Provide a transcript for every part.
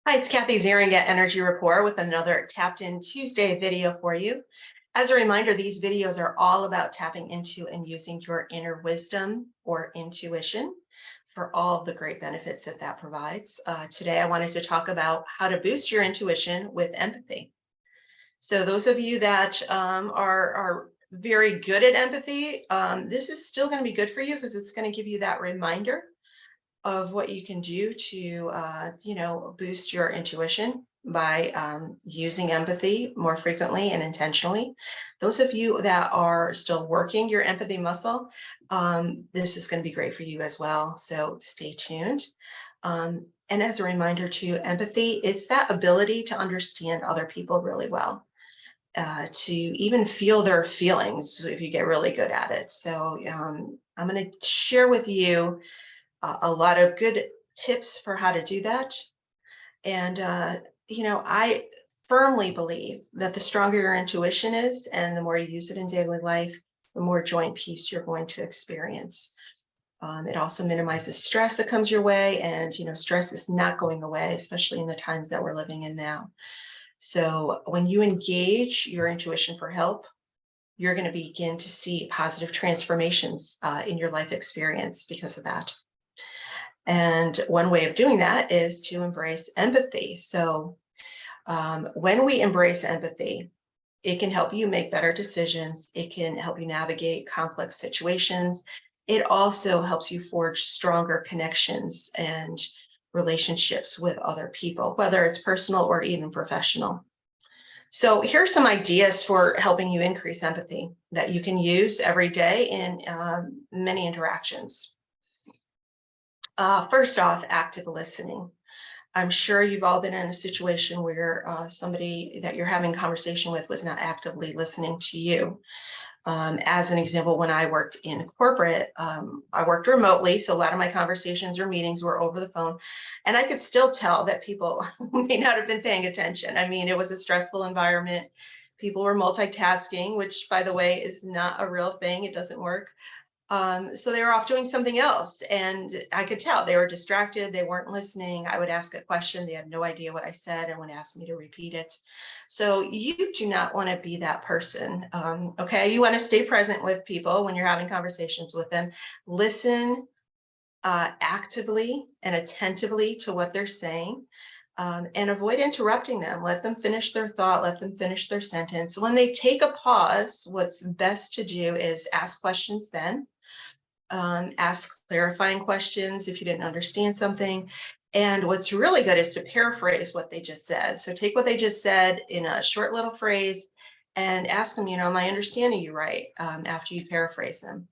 Hi, it's Kathy Ziering at Energy Rapport with another Tapped In Tuesday video for you. As a reminder, these videos are all about tapping into and using your inner wisdom or intuition for all of the great benefits that that provides. Today, I wanted to talk about how to boost your intuition with empathy. So those of you that are very good at empathy, this is still going to be good for you because it's going to give you that reminder of what you can do to, boost your intuition by using empathy more frequently and intentionally. Those of you that are still working your empathy muscle, this is going to be great for you as well. So stay tuned. And as a reminder too, empathy, it's that ability to understand other people really well. To even feel their feelings if you get really good at it. So I'm going to share with you a lot of good tips for how to do that. And, I firmly believe that the stronger your intuition is and the more you use it in daily life, the more joy and peace you're going to experience. It also minimizes stress that comes your way. And, stress is not going away, especially in the times that we're living in now. So when you engage your intuition for help, you're going to begin to see positive transformations in your life experience because of that. And one way of doing that is to embrace empathy. So when we embrace empathy, it can help you make better decisions. It can help you navigate complex situations. It also helps you forge stronger connections and relationships with other people, whether it's personal or even professional. So here are some ideas for helping you increase empathy that you can use every day in many interactions. First off, active listening. I'm sure you've all been in a situation where somebody that you're having conversation with was not actively listening to you. As an example, when I worked in corporate, I worked remotely, so a lot of my conversations or meetings were over the phone, and I could still tell that people may not have been paying attention. I mean, it was a stressful environment. People were multitasking, which, by the way, is not a real thing. It doesn't work. So they were off doing something else, and I could tell they were distracted. They weren't listening. I would ask a question. They had no idea what I said and would ask me to repeat it. So you do not want to be that person. Okay. You want to stay present with people when you're having conversations with them. Listen actively and attentively to what they're saying. And avoid interrupting them. Let them finish their thought, let them finish their sentence. When they take a pause, what's best to do is ask questions then. Ask clarifying questions if you didn't understand something. And what's really good is to paraphrase what they just said. So take what they just said in a short little phrase and ask them, am I understanding you right? After you paraphrase them.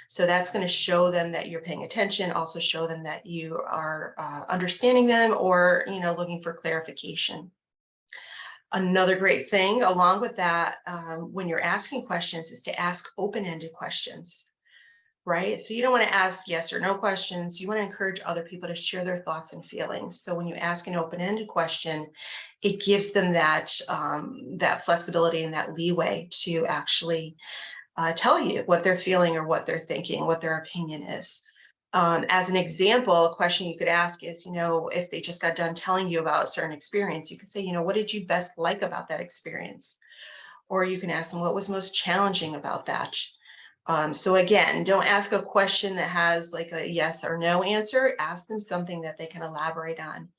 So that's going to show them that you're paying attention, also show them that you are understanding them or, looking for clarification. Another great thing along with that, when you're asking questions, is to ask open-ended questions. Right? So you don't want to ask yes or no questions. You want to encourage other people to share their thoughts and feelings. So when you ask an open-ended question, it gives them that flexibility and that leeway to actually tell you what they're feeling or what they're thinking, what their opinion is. As an example, a question you could ask is, if they just got done telling you about a certain experience, you could say, what did you best like about that experience? Or you can ask them, what was most challenging about that? So again, don't ask a question that has like a yes or no answer. Ask them something that they can elaborate on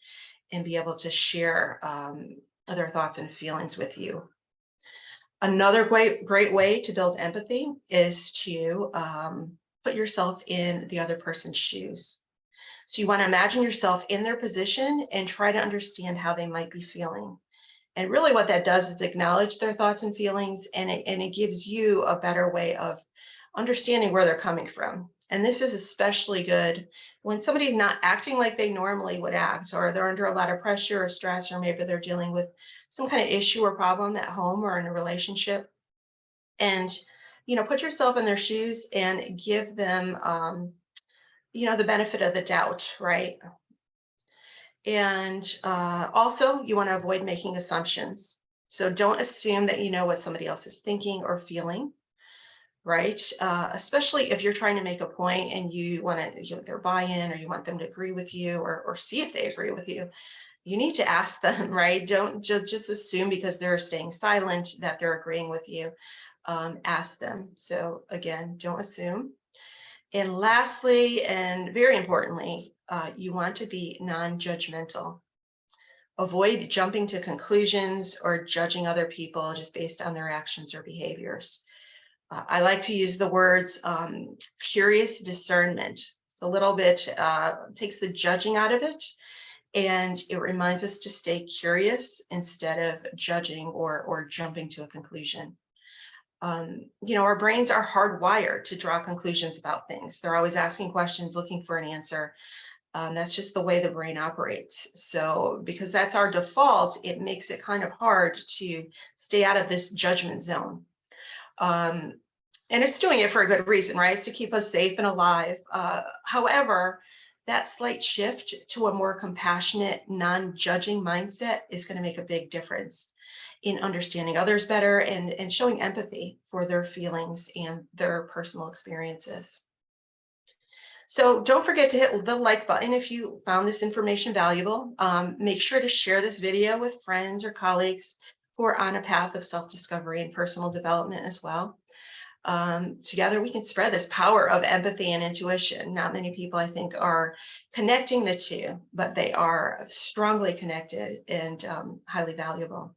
and be able to share their thoughts and feelings with you. Another great way to build empathy is to put yourself in the other person's shoes. So you want to imagine yourself in their position and try to understand how they might be feeling. And really what that does is acknowledge their thoughts and feelings, and it gives you a better way of understanding where they're coming from. And this is especially good when somebody's not acting like they normally would act, or they're under a lot of pressure or stress, or maybe they're dealing with some kind of issue or problem at home or in a relationship. And, put yourself in their shoes and give them, the benefit of the doubt, right? And also, you want to avoid making assumptions. So don't assume that you know what somebody else is thinking or feeling, right? Especially if you're trying to make a point and you want to their buy-in, or you want them to agree with you, or see if they agree with you. you need to ask them, right? Don't just assume because they're staying silent that they're agreeing with you. Ask them. So again, don't assume. And lastly, and very importantly, you want to be non-judgmental. Avoid jumping to conclusions or judging other people just based on their actions or behaviors. I like to use the words curious discernment. It's a little bit, takes the judging out of it, and it reminds us to stay curious instead of judging or jumping to a conclusion. Our brains are hardwired to draw conclusions about things. They're always asking questions, looking for an answer. That's just the way the brain operates. So, because that's our default, it makes it kind of hard to stay out of this judgment zone. Um, and it's doing it for a good reason, right? It's to keep us safe and alive. However, that slight shift to a more compassionate, non-judging mindset is going to make a big difference in understanding others better and showing empathy for their feelings and their personal experiences. So don't forget to hit the like button if you found this information valuable. Make sure to share this video with friends or colleagues who are on a path of self-discovery and personal development as well. Together we can spread this power of empathy and intuition. Not many people, I think, are connecting the two, but they are strongly connected and highly valuable.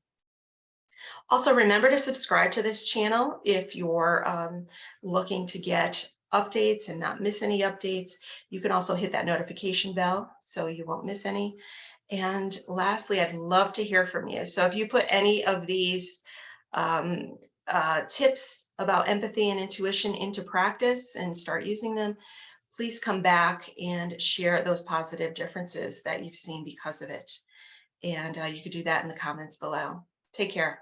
Also, remember to subscribe to this channel if you're looking to get updates and not miss any updates. You can also hit that notification bell so you won't miss any. And lastly, I'd love to hear from you. So if you put any of these um, tips about empathy and intuition into practice and start using them, please come back and share those positive differences that you've seen because of it. And you could do that in the comments below. Take care.